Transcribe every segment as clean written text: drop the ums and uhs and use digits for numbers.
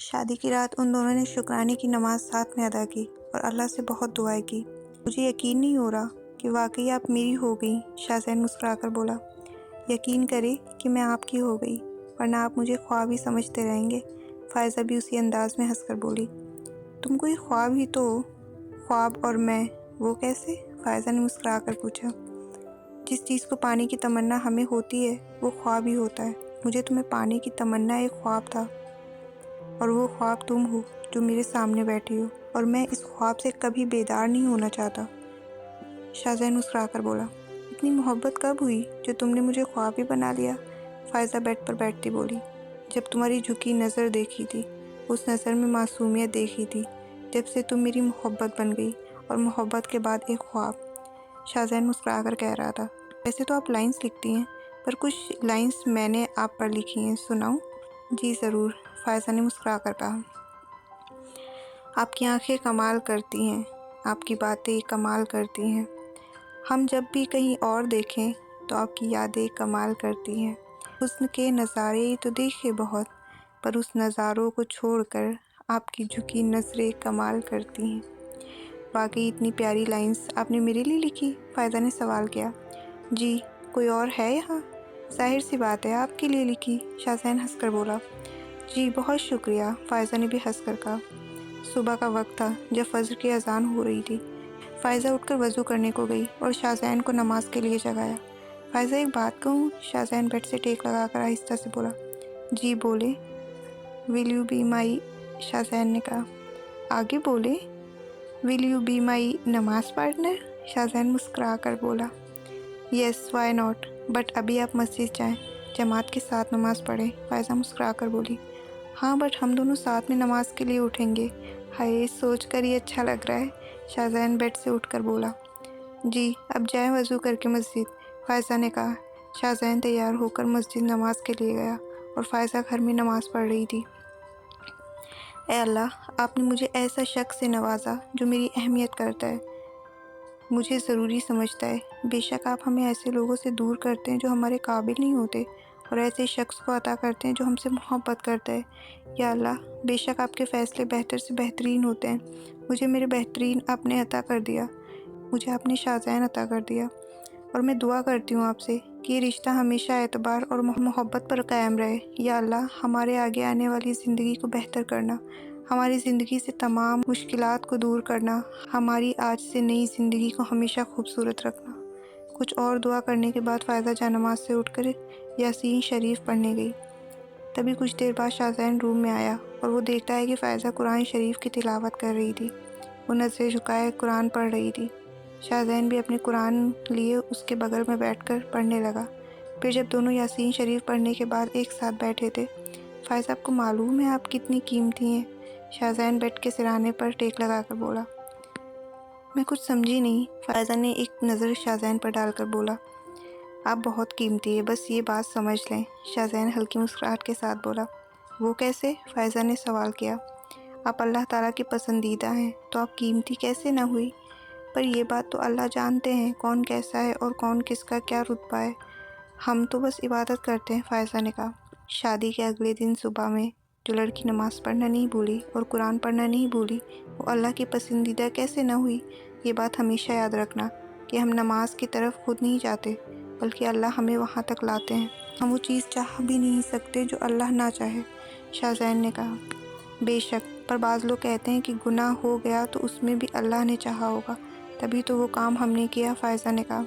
شادی کی رات ان دونوں نے شکرانے کی نماز ساتھ میں ادا کی اور اللہ سے بہت دعائیں کی۔ مجھے یقین نہیں ہو رہا کہ واقعی آپ میری ہو گئی، شاہزین مسکرا کر بولا۔ یقین کرے کہ میں آپ کی ہو گئی، ورنہ آپ مجھے خواب ہی سمجھتے رہیں گے، فائزہ بھی اسی انداز میں ہنس کر بولی۔ تم کوئی خواب ہی تو ہو۔ خواب اور میں، وہ کیسے؟ فائزہ نے مسکرا کر پوچھا۔ جس چیز کو پانے کی تمنا ہمیں ہوتی ہے وہ خواب ہی ہوتا ہے۔ مجھے تمہیں پانے کی تمنا ایک خواب تھا، اور وہ خواب تم ہو جو میرے سامنے بیٹھی ہو، اور میں اس خواب سے کبھی بیدار نہیں ہونا چاہتا، شاہزین مسکرا کر بولا۔ اتنی محبت کب ہوئی جو تم نے مجھے خواب ہی بنا لیا؟ فائزہ بیڈ پر بیٹھتی بولی۔ جب تمہاری جھکی نظر دیکھی تھی، اس نظر میں معصومیت دیکھی تھی، جب سے تم میری محبت بن گئی، اور محبت کے بعد ایک خواب، شاہزین مسکرا کر کہہ رہا تھا۔ ویسے تو آپ لائنز لکھتی ہیں، پر کچھ لائنز میں نے آپ پر لکھی ہیں، سناؤں؟ جی ضرور، فائزہ نے مسکرا کر کہا۔ آپ کی آنکھیں کمال کرتی ہیں، آپ کی باتیں کمال کرتی ہیں، ہم جب بھی کہیں اور دیکھیں تو آپ کی یادیں کمال کرتی ہیں۔ حسن کے نظارے ہی تو دیکھے بہت، پر اس نظاروں کو چھوڑ کر آپ کی جھکی نظریں کمال کرتی ہیں۔ واقعی اتنی پیاری لائنز آپ نے میرے لیے لکھی؟ فائزہ نے سوال کیا۔ جی، کوئی اور ہے یہاں؟ ظاہر سی بات ہے آپ کے لیے لکھی، شاہزین ہنس کر بولا۔ جی بہت شکریہ، فائزہ نے بھی ہنس کر کہا۔ صبح کا وقت تھا جب فجر کی اذان ہو رہی تھی۔ فائزہ اٹھ کر وضو کرنے کو گئی اور شاہزین کو نماز کے لیے جگایا۔ فائزہ ایک بات کہوں؟ شاہزین بیڈ سے ٹیک لگا کر آہستہ سے بولا۔ جی بولے۔ Will you be my, Shahzain نے کہا۔ آگے بولے۔ ول یو بی مائی نماز پارٹنر، شاہزین مسکرا کر بولا۔ یس وائی ناٹ، بٹ ابھی آپ مسجد جائیں، جماعت کے ساتھ نماز پڑھیں، فائزہ مسکرا کر بولی۔ ہاں بٹ ہم دونوں ساتھ میں نماز کے لیے اٹھیں گے، ہائے سوچ کر ہی اچھا لگ رہا ہے، شاہزین بیڈ سے اٹھ کر بولا۔ جی اب جائیں وضو کر کے مسجد، فائزہ نے کہا۔ شاہزین تیار ہو کر مسجد نماز کے لیے گیا اور فائزہ گھر میں نماز پڑھ رہی تھی۔ اے اللہ، آپ نے مجھے ایسا شخص سے نوازا جو میری اہمیت کرتا ہے، مجھے ضروری سمجھتا ہے۔ بے شک آپ ہمیں ایسے لوگوں سے دور کرتے ہیں جو ہمارے قابل نہیں ہوتے، اور ایسے شخص کو عطا کرتے ہیں جو ہم سے محبت کرتا ہے۔ یا اللہ، بے شک آپ کے فیصلے بہتر سے بہترین ہوتے ہیں۔ مجھے میرے بہترین آپ نے عطا کر دیا، مجھے آپ نے شاہزین عطا کر دیا، اور میں دعا کرتی ہوں آپ سے کہ یہ رشتہ ہمیشہ اعتبار اور محبت پر قائم رہے۔ یا اللہ، ہمارے آگے آنے والی زندگی کو بہتر کرنا، ہماری زندگی سے تمام مشکلات کو دور کرنا، ہماری آج سے نئی زندگی کو ہمیشہ خوبصورت رکھنا۔ کچھ اور دعا کرنے کے بعد فائزہ جا نماز سے اٹھ کر یاسین شریف پڑھنے گئی۔ تبھی کچھ دیر بعد شاہزین روم میں آیا اور وہ دیکھتا ہے کہ فائزہ قرآن شریف کی تلاوت کر رہی تھی۔ وہ نظریں جھکائے قرآن پڑھ رہی تھی۔ شاہزین بھی اپنے قرآن لیے اس کے بغل میں بیٹھ کر پڑھنے لگا۔ پھر جب دونوں یاسین شریف پڑھنے کے بعد ایک ساتھ بیٹھے تھے، فائزہ آپ کو معلوم ہے آپ کتنی قیمتی ہیں؟ شاہزین بیڈ کے سرانے پر ٹیک لگا کر بولا۔ میں کچھ سمجھی نہیں، فائزہ نے ایک نظر شاہزین پر ڈال کر بولا۔ آپ بہت قیمتی ہے، بس یہ بات سمجھ لیں، شاہزین ہلکی مسکراہٹ کے ساتھ بولا۔ وہ کیسے؟ فائزہ نے سوال کیا۔ آپ اللہ تعالیٰ کی پسندیدہ ہیں، تو آپ قیمتی کیسے نہ ہوئی؟ پر یہ بات تو اللہ جانتے ہیں کون کیسا ہے اور کون کس کا کیا رتبہ ہے، ہم تو بس عبادت کرتے ہیں، فائزہ نے کہا۔ شادی کے اگلے دن صبح میں جو لڑکی نماز پڑھنا نہیں بھولی اور قرآن پڑھنا نہیں بھولی، وہ اللہ کی پسندیدہ کیسے نہ ہوئی؟ یہ بات ہمیشہ یاد رکھنا کہ ہم نماز کی طرف خود نہیں جاتے، بلکہ اللہ ہمیں وہاں تک لاتے ہیں۔ ہم وہ چیز چاہ بھی نہیں سکتے جو اللہ نہ چاہے، شاہزین نے کہا۔ بے شک، پر بعض لوگ کہتے ہیں کہ گناہ ہو گیا تو اس میں بھی اللہ نے چاہا ہوگا، تبھی تو وہ کام ہم نے کیا، فائزہ نے کہا۔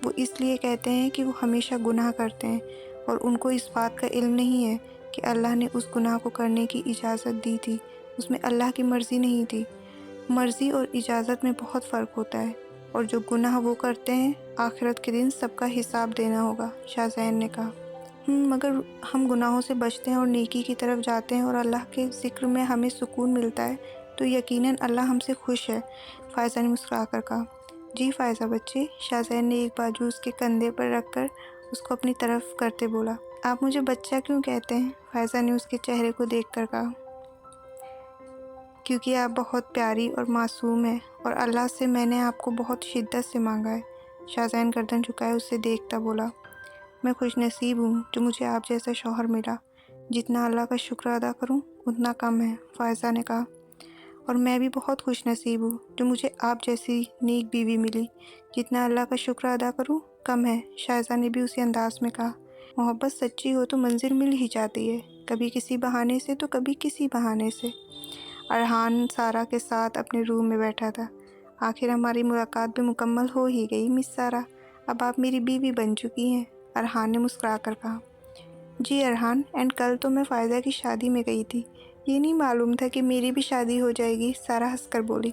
وہ اس لیے کہتے ہیں کہ وہ ہمیشہ گناہ کرتے ہیں، اور ان کو اس بات کا علم نہیں ہے کہ اللہ نے اس گناہ کو کرنے کی اجازت دی تھی، اس میں اللہ کی مرضی نہیں تھی۔ مرضی اور اجازت میں بہت فرق ہوتا ہے، اور جو گناہ وہ کرتے ہیں آخرت کے دن سب کا حساب دینا ہوگا، شاہزین نے کہا۔ مگر ہم گناہوں سے بچتے ہیں اور نیکی کی طرف جاتے ہیں اور اللہ کے ذکر میں ہمیں سکون ملتا ہے، تو یقیناً اللہ ہم سے خوش ہے، فائزہ نے مسکرا کر کہا۔ جی فائزہ بچی، شاہزین نے ایک بازو اس کے کندھے پر رکھ کر اس کو اپنی طرف کرتے بولا۔ آپ مجھے بچہ کیوں کہتے ہیں؟ فائزہ نے اس کے چہرے کو دیکھ کر کہا۔ کیونکہ آپ بہت پیاری اور معصوم ہیں، اور اللہ سے میں نے آپ کو بہت شدت سے مانگا ہے، شاہزین گردن جھکائے اسے دیکھتا بولا۔ میں خوش نصیب ہوں جو مجھے آپ جیسا شوہر ملا، جتنا اللہ کا شکر ادا کروں اتنا کم ہے، فائزہ نے کہا، اور میں بھی بہت خوش نصیب ہوں جو مجھے آپ جیسی نیک بیوی ملی۔ جتنا اللہ کا شکر ادا کروں کم ہے، شائزہ نے بھی اسی انداز میں کہا۔ محبت سچی ہو تو منزل مل ہی جاتی ہے، کبھی کسی بہانے سے تو کبھی کسی بہانے سے۔ ارحان سارہ کے ساتھ اپنے روم میں بیٹھا تھا۔ آخر ہماری ملاقات بھی مکمل ہو ہی گئی مس سارہ، اب آپ میری بیوی بن چکی ہیں، ارحان نے مسکرا کر کہا۔ جی ارحان، اینڈ کل تو میں فائزہ کی شادی میں گئی تھی، یہ نہیں معلوم تھا کہ میری بھی شادی ہو جائے گی، سارہ ہنس کر بولی۔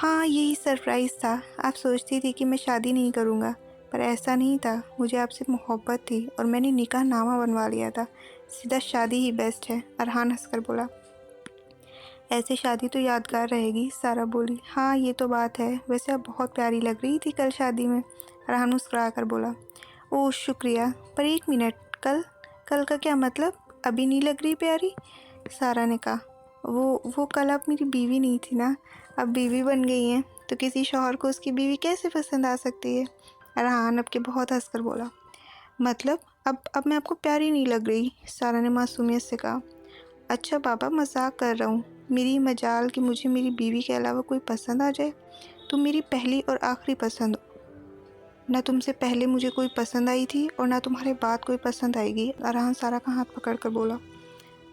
ہاں یہی سرپرائز تھا، آپ سوچتی تھی کہ میں شادی نہیں کروں گا، پر ایسا نہیں تھا، مجھے آپ سے محبت تھی اور میں نے نکاح نامہ بنوا لیا تھا، سیدھا شادی ہی بیسٹ ہے، ارحان ہنس کر بولا۔ ایسے شادی تو یادگار رہے گی، سارہ بولی۔ ہاں یہ تو بات ہے، ویسے آپ بہت پیاری لگ رہی تھی کل شادی میں، ارحان مسکرا کر بولا۔ اوہ شکریہ، پر ایک منٹ، کل کا کیا مطلب؟ ابھی نہیں لگ رہی پیاری؟ سارہ نے کہا۔ وہ کل آپ میری بیوی نہیں تھی نا، اب بیوی بن گئی ہیں تو کسی شوہر کو اس کی بیوی کیسے پسند آ سکتی ہے؟ ارحان اب کے بہت ہنس کر بولا۔ مطلب اب میں آپ کو پیاری نہیں لگ رہی؟ سارہ نے معصومیت سے کہا۔ اچھا بابا مذاق کر رہا ہوں، میری مجال کہ مجھے میری بیوی کے علاوہ کوئی پسند آ جائے، تم میری پہلی اور آخری پسند ہو، نہ تم سے پہلے مجھے کوئی پسند آئی تھی اور نہ تمہارے بعد کوئی پسند آئے گی، ارحان سارہ کا ہاتھ پکڑ کر بولا۔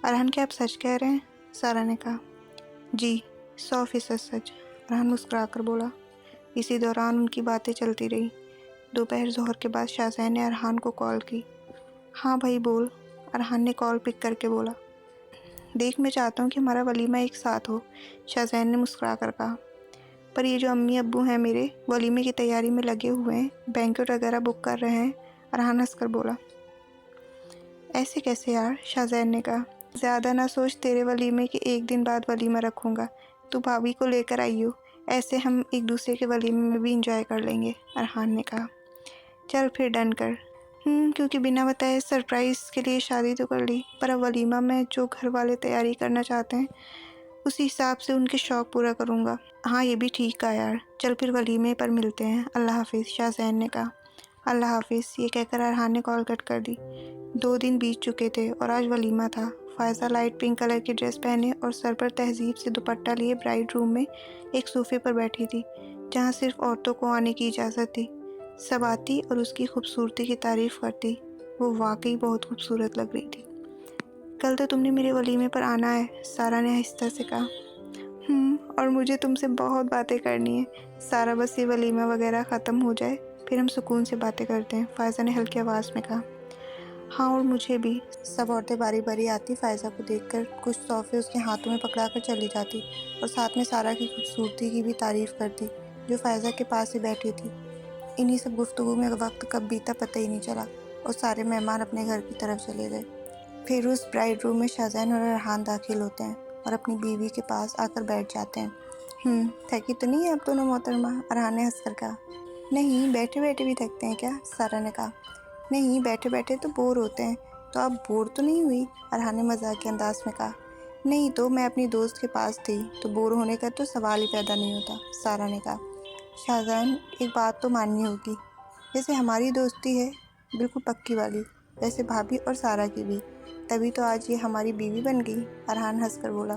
ارحان کیا آپ سچ کہہ رہے ہیں؟ سارہ نے کہا۔ جی 100% سچ، ارحان مسکرا کر بولا۔ اسی دوران ان کی باتیں چلتی رہی۔ دوپہر ظہر کے بعد شاہزین نے ارحان کو کال کی۔ ہاں بھائی بول، ارحان نے کال پک کر کے بولا۔ دیکھ میں چاہتا ہوں کہ ہمارا ولیمہ ایک ساتھ ہو، شاہزین نے مسکرا کر کہا، پر یہ جو امی ابو ہیں میرے ولیمے کی تیاری میں لگے ہوئے ہیں، بینکٹ وغیرہ بک کر رہے ہیں، ارحان ہنس کر بولا۔ ایسے کیسے یار؟ شاہزین نے کہا۔ زیادہ نہ سوچ، تیرے ولیمے کے ایک دن بعد ولیمہ رکھوں گا، تو بھابھی کو لے کر آئیو، ایسے ہم ایک دوسرے کے ولیمے میں بھی انجوائے کر لیں گے، ارحان نے کہا۔ چل پھر ڈن کر۔ کیونکہ بنا بتائے سرپرائز کے لیے شادی تو کر لی، پر اب ولیمہ میں جو گھر والے تیاری کرنا چاہتے ہیں اسی حساب سے ان کے شوق پورا کروں گا۔ ہاں یہ بھی ٹھیک کہا یار، چل پھر ولیمے پر ملتے ہیں، اللہ حافظ، شاہزین نے کہا۔ اللہ حافظ، یہ کہہ کر ارحان نے کال کٹ کر دی۔ 2 دن بیت چکے تھے اور آج ولیمہ تھا۔ فائزہ لائٹ پنک کلر کی ڈریس پہنے اور سر پر تہذیب سے دوپٹہ لیے برائڈ روم میں ایک صوفے پر بیٹھی تھی، جہاں صرف عورتوں کو آنے کی اجازت تھی۔ سب آتی اور اس کی خوبصورتی کی تعریف کرتی، وہ واقعی بہت خوبصورت لگ رہی تھی۔ کل تو تم نے میرے ولیمے پر آنا ہے، سارہ نے آہستہ سے کہا۔ اور مجھے تم سے بہت باتیں کرنی ہیں، سارہ بس یہ ولیمہ وغیرہ ختم ہو جائے پھر ہم سکون سے باتیں کرتے ہیں، فائزہ نے ہلکی آواز میں کہا۔ ہاں اور مجھے بھی۔ سب عورتیں باری باری آتی فائزہ کو دیکھ کر کچھ تحفے اس کے ہاتھوں میں پکڑا کر چلی جاتی اور ساتھ میں سارہ کی خوبصورتی کی بھی تعریف کرتی جو فائزہ کے پاس ہی بیٹھی تھی۔ انہی سب گفتگو میں وقت کب بیتا پتہ ہی نہیں چلا اور سارے مہمان اپنے گھر کی طرف چلے گئے۔ پھر اس برائڈ روم میں شاہزین اور ارحان داخل ہوتے ہیں اور اپنی بیوی کے پاس آ کر بیٹھ جاتے ہیں۔ تھکی تو نہیں ہے اب دونوں محترمہ؟ ارحان نے ہنس کر کہا۔ نہیں، بیٹھے بیٹھے بھی تھکتے ہیں کیا؟ سارہ نے کہا۔ نہیں، بیٹھے بیٹھے تو بور ہوتے ہیں، تو آپ بور تو نہیں ہوئی؟ ارحان نے مذاقی انداز میں کہا۔ نہیں تو میں اپنی دوست کے پاس تھی تو بور ہونے کا تو سوال ہی پیدا نہیں ہوتا، سارہ نے کہا۔ شاہزین ایک بات تو ماننی ہوگی، جیسے ہماری دوستی ہے بالکل پکی والی، ویسے بھابھی اور سارہ کی بھی، تبھی تو آج یہ ہماری بیوی بن گئی، ارحان ہنس کر بولا۔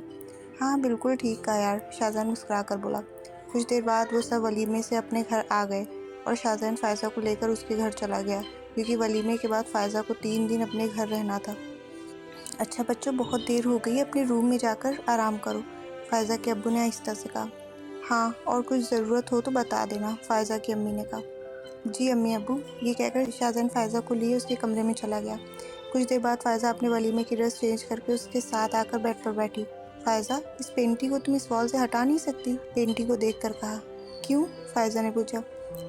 ہاں بالکل ٹھیک کہا یار، شاہزین مسکرا کر بولا۔ کچھ دیر بعد وہ سب ولیمے سے اپنے گھر آ گئے اور شاہزین فائزہ کو لے کر اس کے گھر چلا گیا، کیونکہ ولیمے کے بعد فائزہ کو 3 دن اپنے گھر رہنا تھا۔ اچھا بچوں، بہت دیر ہو گئی، اپنے روم میں جا کر آرام کرو، فائزہ کے ابو نے آہستہ سے کہا۔ ہاں، اور کچھ ضرورت ہو تو بتا دینا، فائزہ کی امی نے کہا۔ جی امی ابو، یہ کہہ کر شاہزین فائزہ کو لیے اس کے کمرے میں چلا گیا۔ کچھ دیر بعد فائزہ اپنے ولیمے کی ڈریس چینج کر کے اس کے ساتھ آ کر بیڈ پر بیٹھی۔ فائزہ، اس پینٹنگ کو تم اس وال سے ہٹا نہیں سکتی؟ پینٹنگ کو دیکھ کر کہا۔ کیوں؟ فائزہ نے پوچھا۔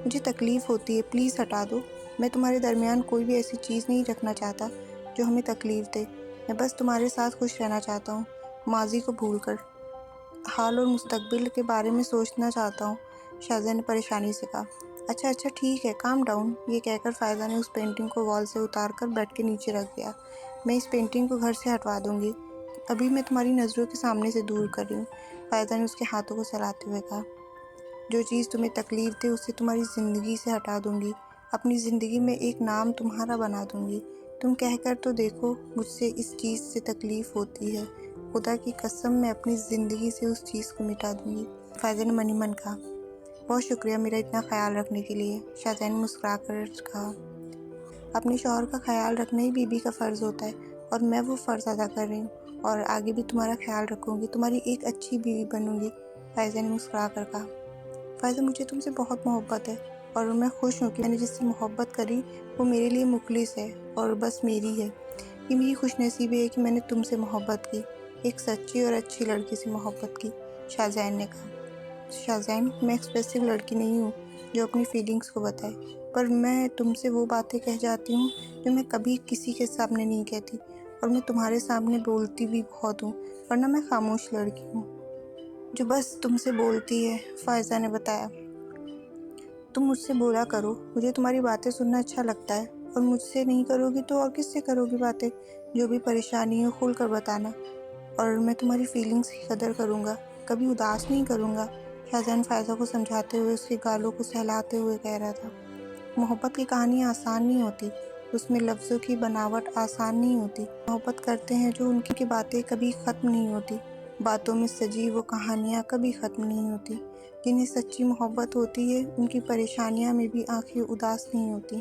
مجھے تکلیف ہوتی ہے، پلیز ہٹا دو، میں تمہارے درمیان کوئی بھی ایسی چیز نہیں رکھنا چاہتا جو ہمیں تکلیف دے، میں بس تمہارے ساتھ خوش رہنا چاہتا ہوں، ماضی کو بھول کر حال اور مستقبل کے بارے میں سوچنا چاہتا ہوں، شاہزین نے پریشانی سے کہا۔ اچھا ٹھیک ہے، کام ڈاؤن، یہ کہہ کر فائزہ نے اس پینٹنگ کو وال سے اتار کر بیڈ کے نیچے رکھ دیا۔ میں اس پینٹنگ کو گھر سے ہٹوا دوں گی، ابھی میں تمہاری نظروں کے سامنے سے دور کر رہی ہوں، فائزہ نے اس کے ہاتھوں کو سلاتے ہوئے کہا۔ جو چیز تمہیں تکلیف دے اسے تمہاری زندگی سے ہٹا دوں گی، اپنی زندگی میں ایک نام تمہارا بنا دوں گی، تم کہہ کر تو دیکھو، مجھ سے اس چیز سے تکلیف ہوتی ہے، خدا کی قسم میں اپنی زندگی سے اس چیز کو مٹا دوں گی۔ فائزہ نے من ہی من کہا۔ بہت شکریہ میرا اتنا خیال رکھنے کے لیے، شاہزادہ نے مسکرا کر کہا۔ اپنے شوہر کا خیال رکھنا ہی بیوی کا فرض ہوتا ہے، اور میں وہ فرض ادا کر رہی ہوں، اور آگے بھی تمہارا خیال رکھوں گی، تمہاری ایک اچھی بیوی بنوں گی، فائزہ نے مسکرا کر کہا۔ فائزہ مجھے تم سے بہت محبت ہے، اور میں خوش ہوں کہ میں نے جس سے محبت کری وہ میرے لیے مخلص ہے اور بس میری ہے۔ یہ میری خوش نصیبی ہے کہ میں نے تم سے محبت کی، ایک سچی اور اچھی لڑکی سے محبت کی، شاہزین نے کہا۔ شاہزین، میں ایکسپریسو لڑکی نہیں ہوں جو اپنی فیلنگز کو بتائے، پر میں تم سے وہ باتیں کہہ جاتی ہوں جو میں کبھی کسی کے سامنے نہیں کہتی، اور میں تمہارے سامنے بولتی بھی بہت ہوں، ورنہ میں خاموش لڑکی ہوں جو بس تم سے بولتی ہے، فائزہ نے بتایا۔ تم مجھ سے بولا کرو، مجھے تمہاری باتیں سننا اچھا لگتا ہے، اور مجھ سے نہیں کرو گی تو اور کس سے کرو گی باتیں؟ جو بھی پریشانی ہو کھل کر بتانا، اور میں تمہاری فیلنگز کی قدر کروں گا، کبھی اداس نہیں کروں گا، شاہزین فائزہ کو سمجھاتے ہوئے اس کے گالوں کو سہلاتے ہوئے کہہ رہا تھا۔ محبت کی کہانی آسان نہیں ہوتی، اس میں لفظوں کی بناوٹ آسان نہیں ہوتی۔ محبت کرتے ہیں جو ان کی باتیں کبھی ختم نہیں ہوتی، باتوں میں سجی وہ کہانیاں کبھی ختم نہیں ہوتی۔ جنہیں سچی محبت ہوتی ہے ان کی پریشانیاں میں بھی آنکھیں اداس نہیں ہوتی۔